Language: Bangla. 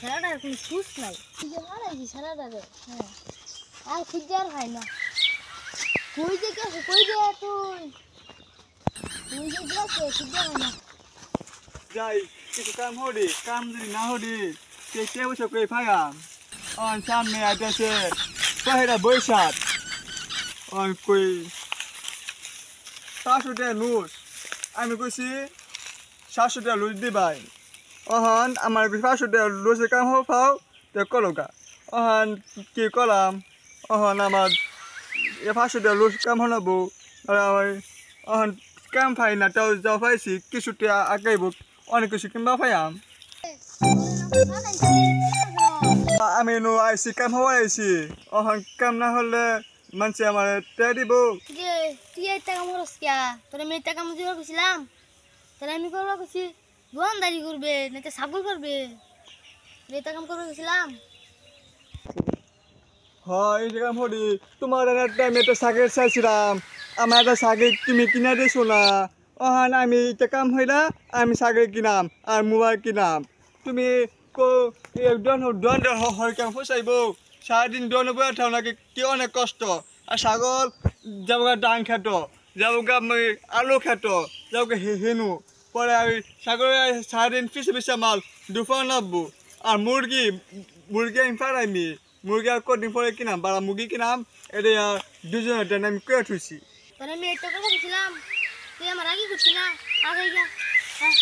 ছেলেটার কোনো সুস নাই ছেলেটারে হ্যাঁ আর খুঁজে আর হয় না কই যে গেছে কই যে তুই যে গেছে খুঁজে হয় না যাই কিছু কাম হরি কাম যদি না হরি কে বসে কই ফাগাম অন সামনে আইতেছে পাহেরা বৈশাখ অন কই 500 টাকা লুজ আমি কইছি 700 টাকা লুজ দিবাই অহন আমার 500 টাকা লুজের কাম হোক পাও তে কলকা অহন কি করলাম অহন আমার 500 টাকা লুজ কাম হনাবো আর আমার অহন কাম পাই না তাও যাও পাইছি কিছু টাকা আগাইব অনেক কিছু কিনবা পাইয়াম আমি নো আইসি কাম হওয়া আইসি অহন কাম না হলে মানুষ আমার তে দিব তুই এই টাকা মরস কিয়া তোর আমি এই টাকা মজুর করছিলাম তাহলে আমি করবো করছি দোয়ানদারি করবে না তো ছাগল করবে এই টাকা করবো গেছিলাম হয় এই কাম হরি তোমার টাইমে তো সাগের চাইছিলাম আমার একটা সাগের তুমি কিনা দিছো না অহন আমি এটা কাম হইলা আমি সাগের কিনাম আর মোবাইল কিনাম তুমি কো দোয়ান হয় কাম ফসাইব সারাদিন দোয়ানে বয়ে থাও নাকি কি অনেক কষ্ট আর ছাগল যাব ডাং খেত যাব আলু খেত যাব হেনু পরে আমি ছাগল সারাদিন পিছে পিছে মাল দুফা নাববো আর মুরগি আমি পারাইমি মুরগি আর কদিন পরে কিনাম বারা মুরগি কিনাম এটা দুজনের টাইম আমি কয়ে থুইছি তাহলে আমি এই টাকা গেছিলাম তুই আমার আগে করছি না আগে যা হ্যাঁ